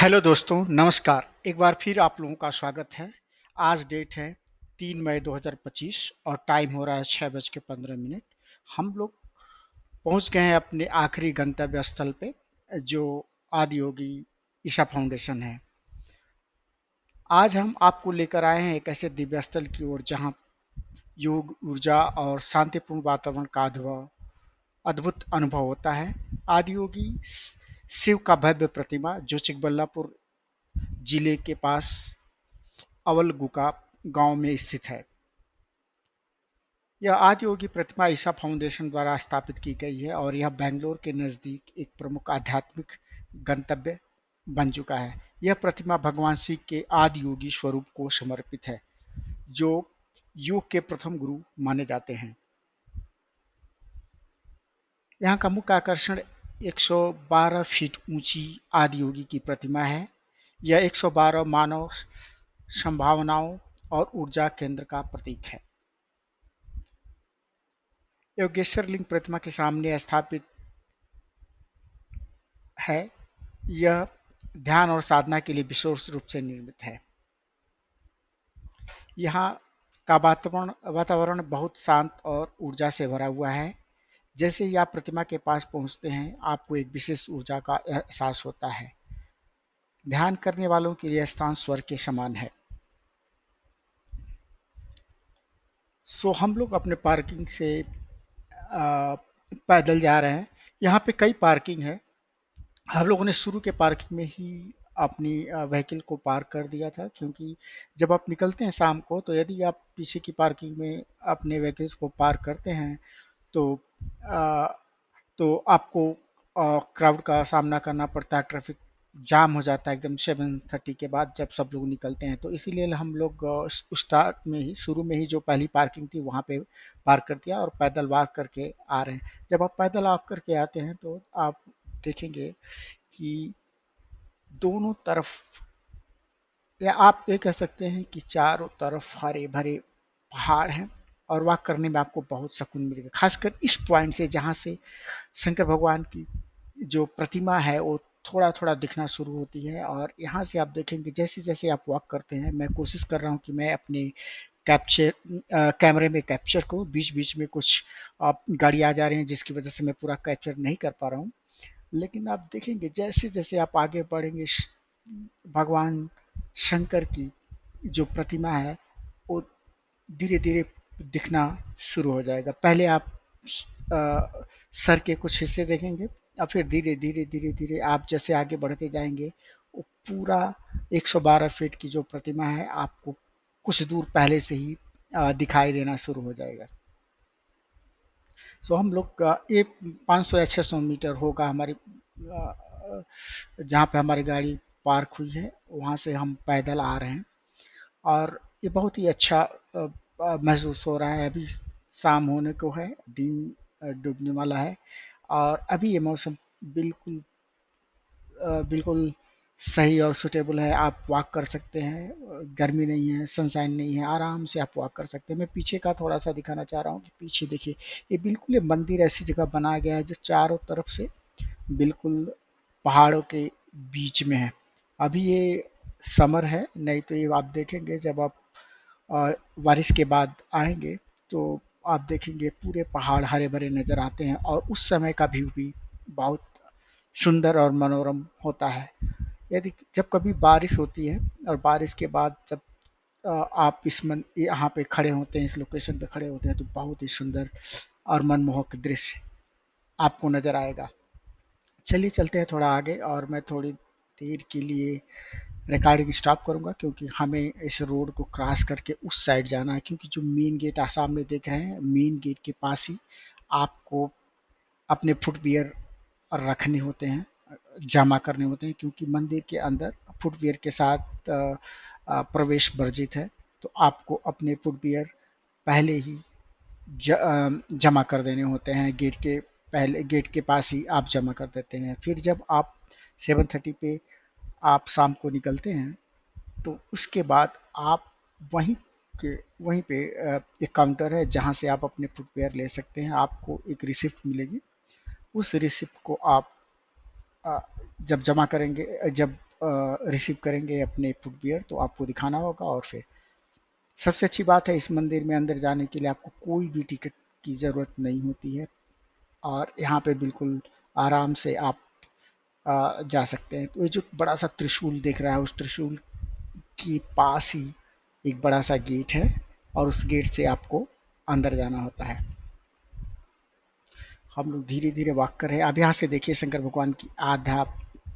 Hello दोस्तों, नमस्कार। एक बार फिर आप लोगों का स्वागत है। आज डेट है 3 मई 2025 और टाइम हो रहा है 6:15। हम लोग पहुंच गए हैं अपने आखिरी गंतव्य स्थल पे, जो आदि योगी ईशा फाउंडेशन है। आज हम आपको लेकर आए हैं एक ऐसे दिव्य स्थल की ओर जहां योग, ऊर्जा और शांतिपूर्ण वातावरण का अद्भुत अनुभव होता है। आदि योगी शिव का भव्य प्रतिमा जो चिकबल्लापुर जिले के पास अवलगुका गांव में स्थित है। यह आदि योगी प्रतिमा ईशा फाउंडेशन द्वारा स्थापित की गई है और यह बेंगलोर के नजदीक एक प्रमुख आध्यात्मिक गंतव्य बन चुका है। यह प्रतिमा भगवान शिव के आदि योगी स्वरूप को समर्पित है, जो योग के प्रथम गुरु माने जाते हैं। यहाँ का मुख्य आकर्षण 112 फीट ऊंची आदि योगी की प्रतिमा है। यह 112 मानव संभावनाओं और ऊर्जा केंद्र का प्रतीक है। योगेश्वर लिंग प्रतिमा के सामने स्थापित है। यह ध्यान और साधना के लिए विशेष रूप से निर्मित है। यहाँ का वातावरण बहुत शांत और ऊर्जा से भरा हुआ है। जैसे ही आप प्रतिमा के पास पहुंचते हैं, आपको एक विशेष ऊर्जा का एहसास होता है। ध्यान करने वालों के लिए स्थान स्वर्ग के समान है। हम लोग अपने पार्किंग से पैदल जा रहे हैं। यहाँ पे कई पार्किंग है। हम लोगों ने शुरू के पार्किंग में ही अपनी व्हीकल को पार्क कर दिया था, क्योंकि जब आप निकलते हैं शाम को, तो यदि आप पीछे की पार्किंग में अपने व्हीकल्स को पार्क करते हैं तो अ, आपको क्राउड का सामना करना पड़ता है। ट्रैफिक जाम हो जाता है एकदम 7:30 के बाद, जब सब लोग निकलते हैं। तो इसीलिए हम लोग स्टार्ट में ही, शुरू में ही जो पहली पार्किंग थी वहाँ पे पार्क कर दिया और पैदल वॉक करके आ रहे हैं। जब आप पैदल वॉक करके आते हैं तो आप देखेंगे कि दोनों तरफ, या आप ये कह सकते हैं कि चारों तरफ हरे भरे पहाड़ हैं और वॉक करने में आपको बहुत सुकून मिलेगा, खासकर इस पॉइंट से जहाँ से शंकर भगवान की जो प्रतिमा है वो थोड़ा थोड़ा दिखना शुरू होती है। और यहाँ से आप देखेंगे जैसे जैसे आप वॉक करते हैं, मैं कोशिश कर रहा हूँ कि मैं अपने कैप्चर कैमरे में कैप्चर करूँ। बीच बीच में कुछ गाड़ी आ जा रहे हैं जिसकी वजह से मैं पूरा कैप्चर नहीं कर पा रहा हूँ। लेकिन आप देखेंगे जैसे जैसे आप आगे बढ़ेंगे, भगवान शंकर की जो प्रतिमा है वो धीरे धीरे दिखना शुरू हो जाएगा। पहले आप सर के कुछ हिस्से देखेंगे और फिर धीरे धीरे धीरे धीरे आप जैसे आगे बढ़ते जाएंगे, वो पूरा 112 फीट की जो प्रतिमा है आपको कुछ दूर पहले से ही दिखाई देना शुरू हो जाएगा। हम लोग का ये 500 या 600 मीटर होगा हमारी, जहाँ पे हमारी गाड़ी पार्क हुई है वहाँ से हम पैदल आ रहे हैं। और ये बहुत ही अच्छा महसूस हो रहा है। अभी शाम होने को है, दिन डूबने वाला है और अभी ये मौसम बिल्कुल बिल्कुल सही और सुटेबल है। आप वॉक कर सकते हैं, गर्मी नहीं है, सनशाइन नहीं है, आराम से आप वॉक कर सकते हैं। मैं पीछे का थोड़ा सा दिखाना चाह रहा हूँ कि पीछे देखिए, ये बिल्कुल ये मंदिर ऐसी जगह बनाया गया है जो चारों तरफ से बिल्कुल पहाड़ों के बीच में है। अभी ये समर है, नहीं तो ये आप देखेंगे जब आप बारिश के बाद आएंगे तो आप देखेंगे पूरे पहाड़ हरे भरे नजर आते हैं और उस समय का व्यू भी बहुत सुंदर और मनोरम होता है। यदि जब कभी बारिश होती है और बारिश के बाद जब आप इस मन यहाँ पे खड़े होते हैं, इस लोकेशन पे खड़े होते हैं, तो बहुत ही सुंदर और मनमोहक दृश्य आपको नजर आएगा। चलिए चलते हैं थोड़ा आगे और मैं थोड़ी देर के लिए रिकॉर्डिंग स्टॉप करूंगा, क्योंकि हमें इस रोड को क्रॉस करके उस साइड जाना है। क्योंकि जो मेन गेट आप सामने देख रहे हैं, मेन गेट के पास ही आपको अपने फुटवियर रखने होते हैं, जमा करने होते हैं, क्योंकि मंदिर के अंदर फुटवियर के साथ प्रवेश वर्जित है। तो आपको अपने फुटवियर पहले ही जमा कर देने होते हैं। गेट के पहले, गेट के पास ही आप जमा कर देते हैं। फिर जब आप 7:30 पे आप शाम को निकलते हैं तो उसके बाद आप वहीं के वहीं पे एक काउंटर है जहां से आप अपने फुटवेयर ले सकते हैं। आपको एक रिसिप्ट मिलेगी, उस रिसिप्ट को आप अ, जब जमा करेंगे, जब रिसीव करेंगे अपने फुटवियर, तो आपको दिखाना होगा। और फिर सबसे अच्छी बात है, इस मंदिर में अंदर जाने के लिए आपको कोई भी टिकट की ज़रूरत नहीं होती है, और यहाँ पे बिल्कुल आराम से आप जा सकते हैं। तो ये जो बड़ा सा त्रिशूल दिख रहा है, उस त्रिशूल के पास ही एक बड़ा सा गेट है, और उस गेट से आपको अंदर जाना होता है। हम लोग धीरे धीरे वॉक कर रहे हैं। अब यहाँ से देखिए, शंकर भगवान की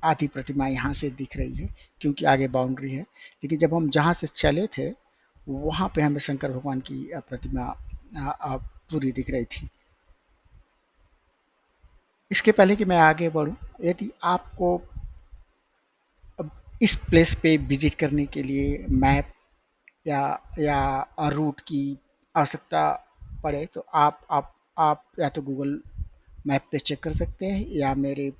आधी प्रतिमा यहाँ से दिख रही है, क्योंकि आगे बाउंड्री है। लेकिन जब हम जहाँ से चले थे, वहाँ पे हमें शंकर भगवान की प्रतिमा पूरी दिख रही थी। इसके पहले कि मैं आगे बढ़ूँ, यदि आपको अब इस प्लेस पे विजिट करने के लिए मैप या रूट की आवश्यकता पड़े, तो आप या तो गूगल मैप पे चेक कर सकते हैं, या मेरे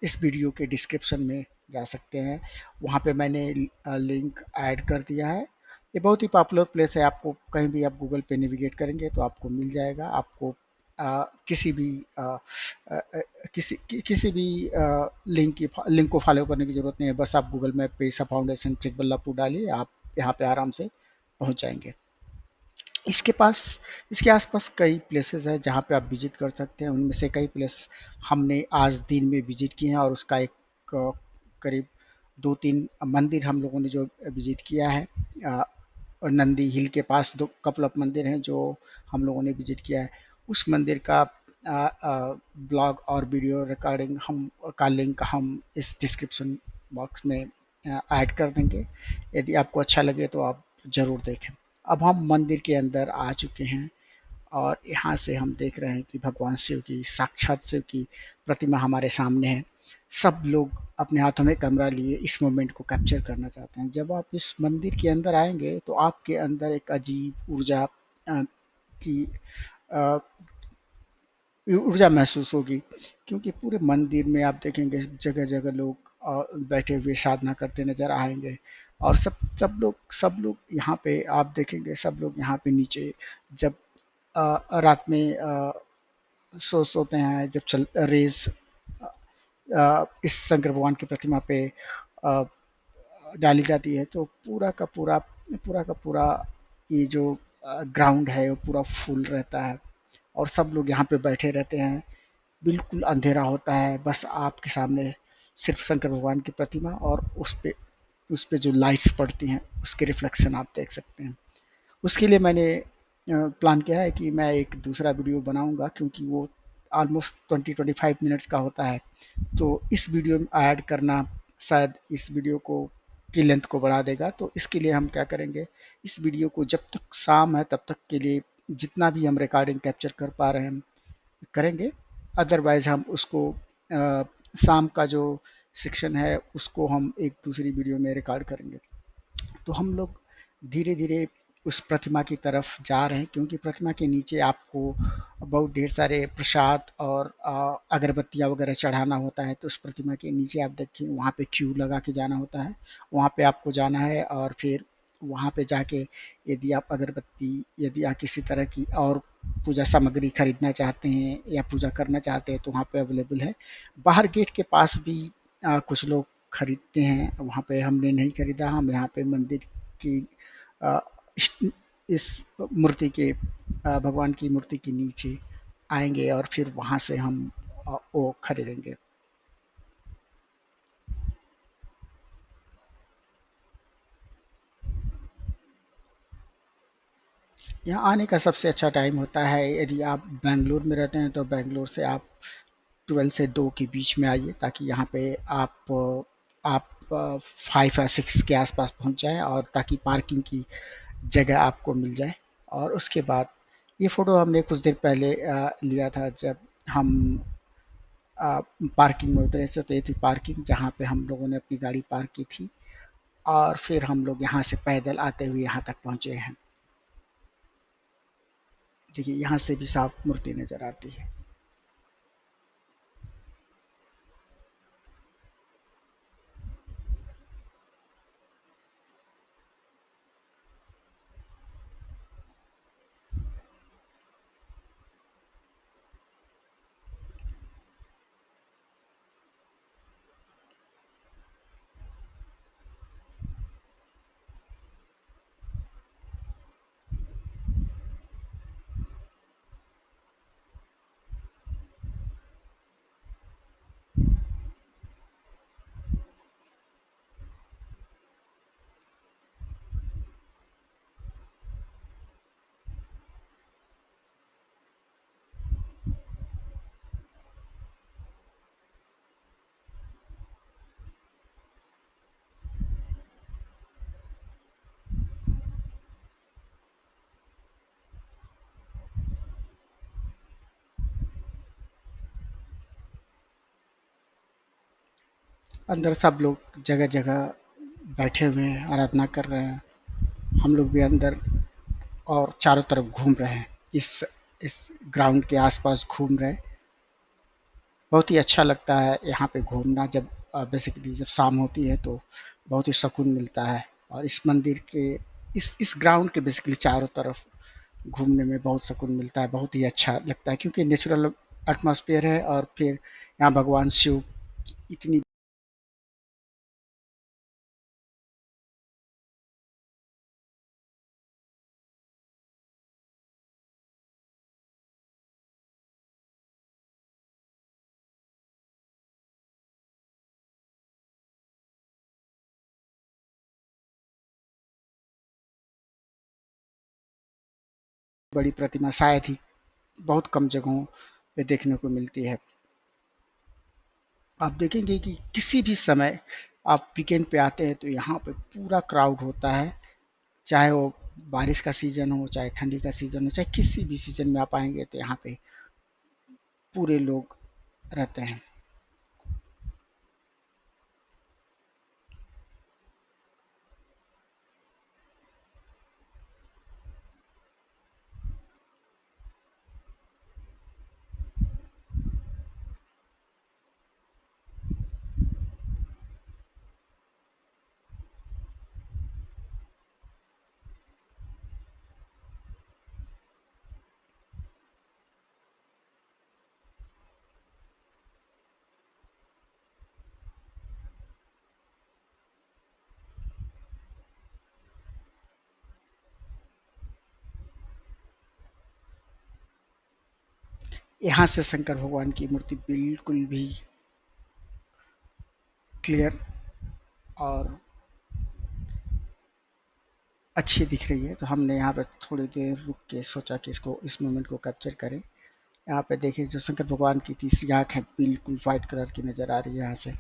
इस वीडियो के डिस्क्रिप्शन में जा सकते हैं। वहाँ पे मैंने लिंक ऐड कर दिया है। ये बहुत ही पॉपुलर प्लेस है, आपको कहीं भी आप गूगल पे नेविगेट करेंगे तो आपको मिल जाएगा। आपको किसी भी अ, अ, किसी भी लिंक को फॉलो करने की जरूरत नहीं है। बस आप गूगल मैप पे ईसा फाउंडेशन चिकबल्लापुर डालिए, आप यहाँ पे आराम से पहुँच जाएंगे। इसके पास इसके आसपास कई प्लेसेस हैं जहाँ पे आप विजिट कर सकते हैं। उनमें से कई प्लेस हमने आज दिन में विजिट किए हैं, और उसका एक करीब 2-3 मंदिर हम लोगों ने जो विजिट किया है। अ, और नंदी हिल के पास दो कपल ऑफ मंदिर हैं जो हम लोगों ने विजिट किया है। उस मंदिर का ब्लॉग और वीडियो रिकॉर्डिंग हम का लिंक हम इस डिस्क्रिप्शन बॉक्स में ऐड कर देंगे। यदि आपको अच्छा लगे तो आप ज़रूर देखें। अब हम मंदिर के अंदर आ चुके हैं, और यहाँ से हम देख रहे हैं कि भगवान शिव की, साक्षात शिव की प्रतिमा हमारे सामने है। सब लोग अपने हाथों में कैमरा लिए इस मोमेंट को कैप्चर करना चाहते हैं। जब आप इस मंदिर के अंदर आएंगे तो आपके अंदर एक अजीब ऊर्जा की अ, ऊर्जा महसूस होगी, क्योंकि पूरे मंदिर में आप देखेंगे जगह जगह लोग बैठे हुए साधना करते नजर आएंगे। और सब लोग यहाँ पे आप देखेंगे, सब लोग यहाँ पे नीचे जब रात में सोते हैं, जब चल रेज इस शंकर भगवान की प्रतिमा पे अ, डाली जाती है, तो पूरा का पूरा ये जो ग्राउंड है वो पूरा फुल रहता है, और सब लोग यहाँ पे बैठे रहते हैं। बिल्कुल अंधेरा होता है, बस आपके सामने सिर्फ शंकर भगवान की प्रतिमा, और उस पे जो लाइट्स पड़ती हैं उसके रिफ्लेक्शन आप देख सकते हैं। उसके लिए मैंने प्लान किया है कि मैं एक दूसरा वीडियो बनाऊंगा, क्योंकि वो ऑलमोस्ट 20-25 मिनट्स का होता है। तो इस वीडियो में ऐड करना शायद इस वीडियो को की लेंथ को बढ़ा देगा। तो इसके लिए हम क्या करेंगे, इस वीडियो को जब तक शाम है तब तक के लिए जितना भी हम रिकॉर्डिंग कैप्चर कर पा रहे हैं करेंगे। अदरवाइज हम उसको शाम का जो सेक्शन है उसको हम एक दूसरी वीडियो में रिकॉर्ड करेंगे। तो हम लोग धीरे धीरे उस प्रतिमा की तरफ जा रहे हैं, क्योंकि प्रतिमा के नीचे आपको बहुत ढेर सारे प्रसाद और अगरबत्तियाँ वगैरह चढ़ाना होता है। तो उस प्रतिमा के नीचे आप देखिए, वहाँ पे क्यू लगा के जाना होता है। वहाँ पे आपको जाना है, और फिर वहाँ पे जाके यदि आप अगरबत्ती, यदि आप किसी तरह की और पूजा सामग्री खरीदना चाहते हैं या पूजा करना चाहते हैं, तो वहाँ पे अवेलेबल है। बाहर गेट के पास भी कुछ लोग खरीदते हैं, वहाँ पे हमने नहीं खरीदा। हम यहाँ पे मंदिर की अ, इस मूर्ति के भगवान की मूर्ति के नीचे आएंगे, और फिर वहाँ से हम वो खरीदेंगे। यहाँ आने का सबसे अच्छा टाइम होता है, यदि आप बेंगलोर में रहते हैं तो बेंगलोर से आप 12 से 2 के बीच में आइए, ताकि यहाँ पे आप 5 या 6 के आसपास पहुँच जाएं, और ताकि पार्किंग की जगह आपको मिल जाए। और उसके बाद ये फ़ोटो हमने कुछ देर पहले लिया था, जब हम पार्किंग में उतरे थे। तो ये थी पार्किंग जहाँ पे हम लोगों ने अपनी गाड़ी पार्क की थी, और फिर हम लोग यहाँ से पैदल आते हुए यहाँ तक पहुँचे हैं। देखिए, यहाँ से भी साफ मूर्ति नज़र आती है। अंदर सब लोग जगह जगह बैठे हुए हैं, आराधना कर रहे हैं। हम लोग भी अंदर और चारों तरफ घूम रहे हैं, इस इस ग्राउंड के आसपास घूम रहे हैं। बहुत ही अच्छा लगता है यहाँ पे घूमना। जब बेसिकली जब शाम होती है तो बहुत ही सुकून मिलता है। और इस मंदिर के इस ग्राउंड के बेसिकली चारों तरफ घूमने में बहुत सुकून मिलता है, बहुत ही अच्छा लगता है क्योंकि नेचुरल एटमॉस्फेयर है। और फिर यहाँ भगवान शिव इतनी बड़ी प्रतिमा शायद ही बहुत कम जगहों पे देखने को मिलती है। आप देखेंगे कि किसी भी समय आप वीकेंड पे आते हैं तो यहाँ पे पूरा क्राउड होता है। चाहे वो बारिश का सीजन हो, चाहे ठंडी का सीजन हो, चाहे किसी भी सीजन में आप आएंगे तो यहाँ पे पूरे लोग रहते हैं। यहाँ से शंकर भगवान की मूर्ति बिल्कुल भी क्लियर और अच्छी दिख रही है। तो हमने यहाँ पे थोड़ी देर रुक के सोचा कि इसको इस मोमेंट को कैप्चर करें। यहाँ पे देखिए जो शंकर भगवान की तीसरी आंख है बिल्कुल व्हाइट कलर की नजर आ रही है यहाँ से।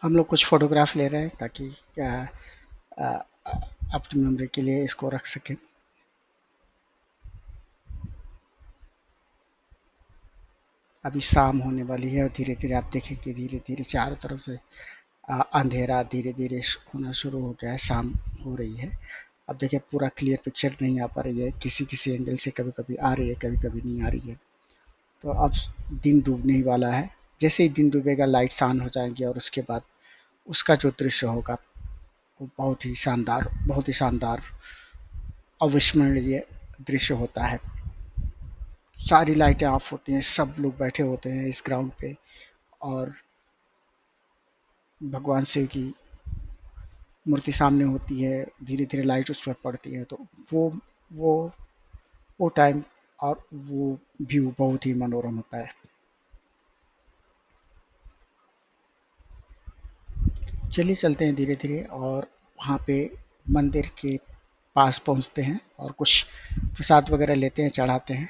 हम लोग कुछ फोटोग्राफ ले रहे हैं ताकि आ, अपनी मेमोरी के लिए इसको रख सकें। अभी शाम होने वाली है और धीरे धीरे आप देखेंगे धीरे धीरे चारों तरफ से अंधेरा धीरे धीरे होना शुरू हो गया है, शाम हो रही है। अब देखिए पूरा क्लियर पिक्चर नहीं आ पा रही है, किसी किसी एंगल से कभी कभी आ रही है, कभी कभी नहीं आ रही है। तो अब दिन डूबने ही वाला है। जैसे ही दिन डूबेगा लाइट्स ऑन हो जाएंगी और उसके बाद उसका जो दृश्य होगा वो बहुत ही शानदार अविस्मरणीय दृश्य होता है। सारी लाइटें ऑफ होती हैं, सब लोग बैठे होते हैं इस ग्राउंड पे। और भगवान शिव की मूर्ति सामने होती है, धीरे धीरे लाइट उस पर पड़ती है। तो वो वो वो टाइम और वो व्यू बहुत ही मनोरम होता है। चलिए चलते हैं धीरे धीरे और वहाँ पे मंदिर के पास पहुँचते हैं और कुछ प्रसाद वगैरह लेते हैं, चढ़ाते हैं।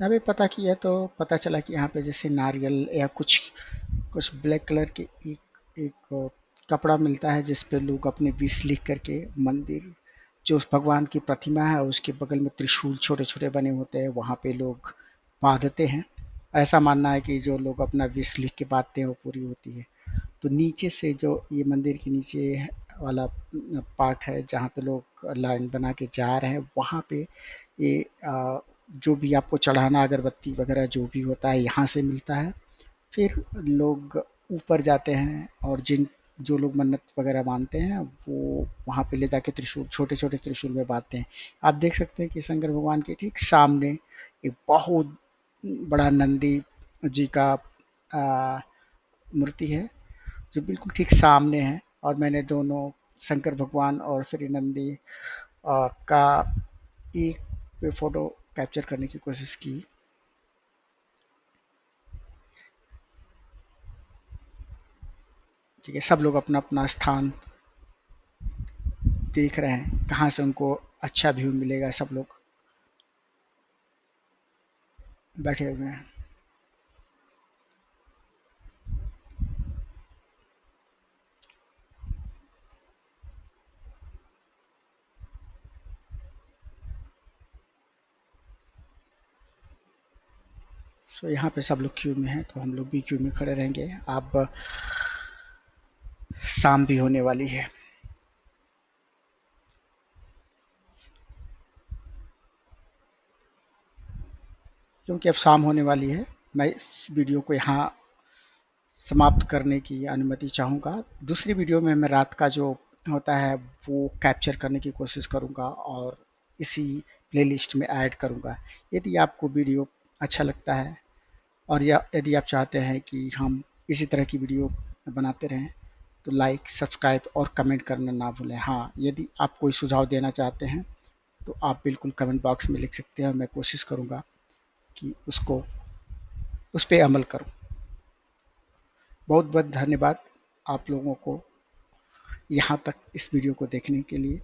अभी पता किया तो पता चला कि यहाँ पे जैसे नारियल या कुछ कुछ ब्लैक कलर के एक कपड़ा मिलता है जिस पे लोग अपने विश लिख करके मंदिर जो उस भगवान की प्रतिमा है उसके बगल में त्रिशूल छोटे छोटे बने होते हैं वहाँ पे लोग बांधते हैं। ऐसा मानना है कि जो लोग अपना विश लिख के बांधते हैं वो पूरी होती है। तो नीचे से जो ये मंदिर के नीचे वाला पार्ट है जहाँ पे लोग लाइन बना के जा रहे हैं, वहाँ पे ये जो भी आपको चढ़ाना अगरबत्ती वगैरह जो भी होता है यहाँ से मिलता है। फिर लोग ऊपर जाते हैं और जिन जो लोग मन्नत वगैरह मानते हैं वो वहाँ पे ले जाके त्रिशूल, छोटे छोटे त्रिशूल में बांधते हैं। आप देख सकते हैं कि शंकर भगवान के ठीक सामने एक बहुत बड़ा नंदी जी का मूर्ति है जो बिल्कुल ठीक सामने है, और मैंने दोनों शंकर भगवान और श्री नंदी का एक पे फोटो कैप्चर करने की कोशिश की। ठीक है, सब लोग अपना अपना स्थान देख रहे हैं कहाँ से उनको अच्छा व्यू मिलेगा। सब लोग बैठे हुए हैं। सो यहाँ पे सब लोग क्यू में हैं तो हम लोग भी क्यू में खड़े रहेंगे। अब शाम भी होने वाली है। क्योंकि अब शाम होने वाली है, मैं इस वीडियो को यहाँ समाप्त करने की अनुमति चाहूँगा। दूसरी वीडियो में मैं रात का जो होता है वो कैप्चर करने की कोशिश करूँगा और इसी प्लेलिस्ट में ऐड करूँगा। यदि आपको वीडियो अच्छा लगता है और या यदि आप चाहते हैं कि हम इसी तरह की वीडियो बनाते रहें तो लाइक, सब्सक्राइब और कमेंट करना ना भूलें। हाँ, यदि आप कोई सुझाव देना चाहते हैं तो आप बिल्कुल कमेंट बॉक्स में लिख सकते हैं और मैं कोशिश करूँगा कि उस पर अमल करूँ। बहुत बहुत धन्यवाद आप लोगों को यहाँ तक इस वीडियो को देखने के लिए।